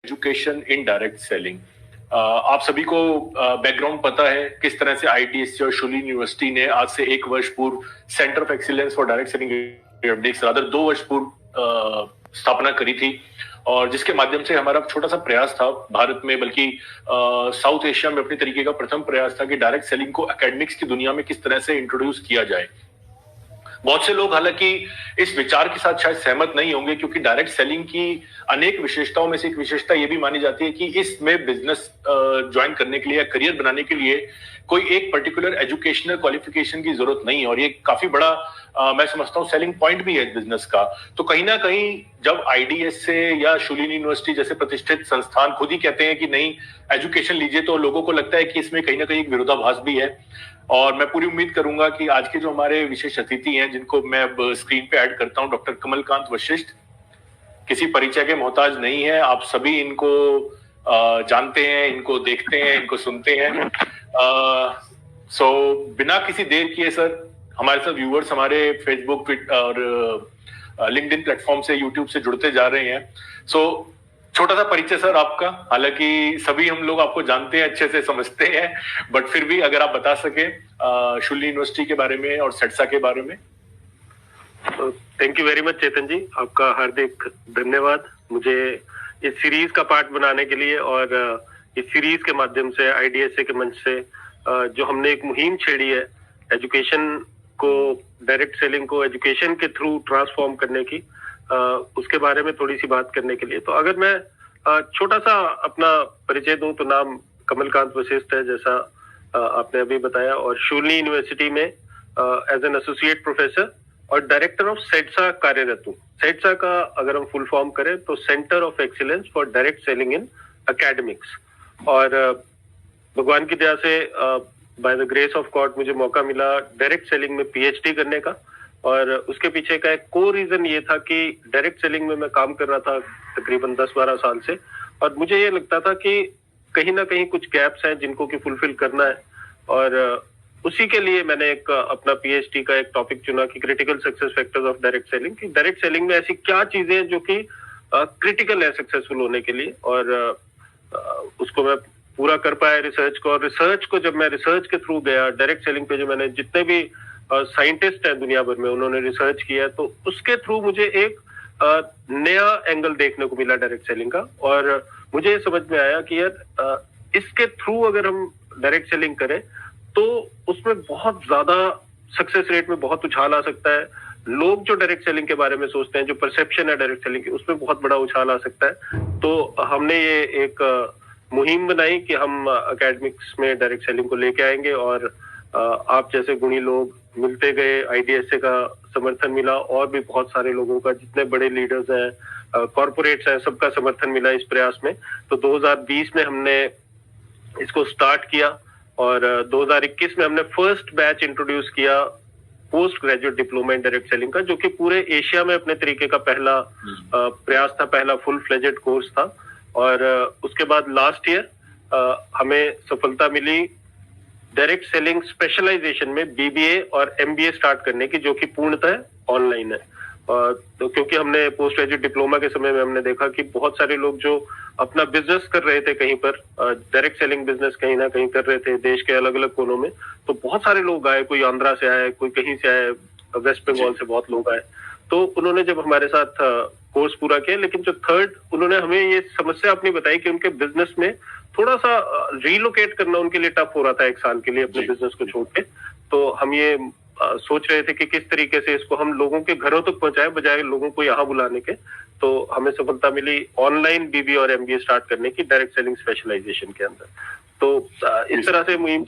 Education in direct selling. आप सभी को बैकग्राउंड पता है किस तरह से आईटीएससी और शुली यूनिवर्सिटी ने आज से 1 वर्ष पूर्व centre of excellence for direct selling rather 2 वर्ष पूर्व स्थापना करी थी, और जिसके माध्यम से हमारा छोटा सा प्रयास था भारत में, बल्कि साउथ एशिया में अपने तरीके का प्रथम प्रयास था कि डायरेक्ट सेलिंग को एकेडमिक्स की दुनिया में किस तरह से इंट्रोड्यूस किया जाए। बहुत से लोग हालांकि इस विचार के साथ शायद सहमत नहीं होंगे, क्योंकि डायरेक्ट सेलिंग की अनेक विशेषताओं में से एक विशेषता यह भी मानी जाती है कि इसमें बिजनेस ज्वाइन करने के लिए या करियर बनाने के लिए कोई एक पर्टिकुलर एजुकेशनल क्वालिफिकेशन की जरूरत नहीं है, और ये काफी बड़ा मैं समझता हूँ सेलिंग पॉइंट भी है बिजनेस का। तो कहीं ना कहीं जब आईडीएस से या शुलिन यूनिवर्सिटी जैसे प्रतिष्ठित संस्थान खुद ही कहते हैं कि नहीं एजुकेशन लीजिए, तो लोगों को लगता है कि इसमें कहीं ना कहीं एक विरोधाभास भी है। और मैं पूरी उम्मीद करूंगा कि आज के जो हमारे विशेष अतिथि हैं, जिनको मैं अब स्क्रीन पे ऐड करता हूं, डॉक्टर कमलकांत वशिष्ठ, किसी परिचय के मोहताज नहीं है, आप सभी इनको जानते हैं, इनको देखते हैं, इनको सुनते हैं। सो बिना किसी देर किए सर, हमारे साथ व्यूअर्स हमारे फेसबुक, ट्विटर और लिंक्डइन प्लेटफॉर्म से, यूट्यूब से जुड़ते जा रहे हैं। सो छोटा सा परिचय सर आपका, हालांकि सभी हम लोग आपको जानते हैं, अच्छे से समझते हैं, बट फिर भी अगर आप बता सके शुलिन यूनिवर्सिटी के बारे में और सेटसा के बारे में। थैंक यू वेरी मच चेतन जी, आपका हार्दिक धन्यवाद मुझे इस सीरीज का पार्ट बनाने के लिए, और इस सीरीज के माध्यम से आईडीएसए के मंच से जो हमने एक मुहिम छेड़ी है एजुकेशन को, डायरेक्ट सेलिंग को एजुकेशन के थ्रू ट्रांसफॉर्म करने की, उसके बारे में थोड़ी सी बात करने के लिए। तो अगर मैं छोटा सा अपना परिचय दूं तो नाम कमलकांत वशिष्ठ है, जैसा आपने अभी बताया, और शुलिन यूनिवर्सिटी में एज एन एसोसिएट प्रोफेसर और डायरेक्टर ऑफ सेटसा कार्यरत हूँ। सेटसा का अगर हम फुल फॉर्म करें तो centre of excellence for direct selling in academics. और भगवान की दया से by the grace of God मुझे मौका मिला डायरेक्ट सेलिंग में पीएचडी करने का, और उसके पीछे का एक को रीजन ये था कि डायरेक्ट सेलिंग में मैं काम कर रहा था तकरीबन 10-12 साल से, और मुझे ये लगता था कि कहीं ना कहीं कुछ गैप्स हैं जिनको कि फुलफिल करना है, और उसी के लिए मैंने एक अपना पीएचडी का एक टॉपिक चुना कि critical success factors of direct selling, कि डायरेक्ट सेलिंग में ऐसी क्या चीजें हैं जो कि क्रिटिकल है सक्सेसफुल होने के लिए, और उसको मैं पूरा कर पाया रिसर्च को। और रिसर्च को जब मैं रिसर्च के थ्रू गया डायरेक्ट सेलिंग पे, जो मैंने जितने भी साइंटिस्ट हैं दुनिया भर में उन्होंने रिसर्च किया, तो उसके थ्रू मुझे एक नया एंगल देखने को मिला डायरेक्ट सेलिंग का, और मुझे ये समझ में आया कि यार इसके थ्रू अगर हम डायरेक्ट सेलिंग करें तो उसमें बहुत ज्यादा सक्सेस रेट में बहुत उछाल आ सकता है। लोग जो डायरेक्ट सेलिंग के बारे में सोचते हैं, जो परसेप्शन है डायरेक्ट सेलिंग की, उसमें बहुत बड़ा उछाल आ सकता है। तो हमने ये एक मुहिम बनाई कि हम एकेडमिक्स में डायरेक्ट सेलिंग को लेके आएंगे, और आप जैसे गुणी लोग मिलते गए, आईडीएसए का समर्थन मिला, और भी बहुत सारे लोगों का, जितने बड़े लीडर्स हैं, कॉर्पोरेट्स हैं, सबका समर्थन मिला इस प्रयास में। तो 2020 में हमने इसको स्टार्ट किया, और 2021 में हमने फर्स्ट बैच इंट्रोड्यूस किया post graduate diploma in direct selling का, जो कि पूरे एशिया में अपने तरीके का पहला प्रयास था, पहला फुल फ्लेजेड कोर्स था। और उसके बाद लास्ट ईयर हमें सफलता मिली डायरेक्ट सेलिंग स्पेशलाइजेशन में बीबीए और एमबीए स्टार्ट करने की, जो कि पूर्णतः ऑनलाइन है। तो क्योंकि हमने पोस्ट ग्रेजुएट डिप्लोमा के समय में हमने देखा कि बहुत सारे लोग जो अपना बिजनेस कर रहे थे कहीं पर, डायरेक्ट सेलिंग बिजनेस कहीं ना कहीं कर रहे थे देश के अलग अलग कोनों में, तो बहुत सारे लोग आए, कोई आंध्रा से आए, कोई कहीं से आए, वेस्ट बंगाल से बहुत लोग आए। तो उन्होंने जब हमारे साथ कोर्स पूरा किया, लेकिन जो थर्ड उन्होंने हमें ये समस्या अपनी बताई कि उनके बिजनेस में थोड़ा सा रिलोकेट करना उनके लिए टफ हो रहा था 1 साल के लिए अपने बिजनेस को छोड़ के। तो हम ये सोच रहे थे कि किस तरीके से इसको हम लोगों के घरों तक पहुंचाए बजाय लोगों को यहाँ बुलाने के। तो हमें सफलता मिली ऑनलाइन बीबीए और एमबीए स्टार्ट करने की डायरेक्ट सेलिंग स्पेशलाइजेशन के अंदर। तो इस तरह से मुहिम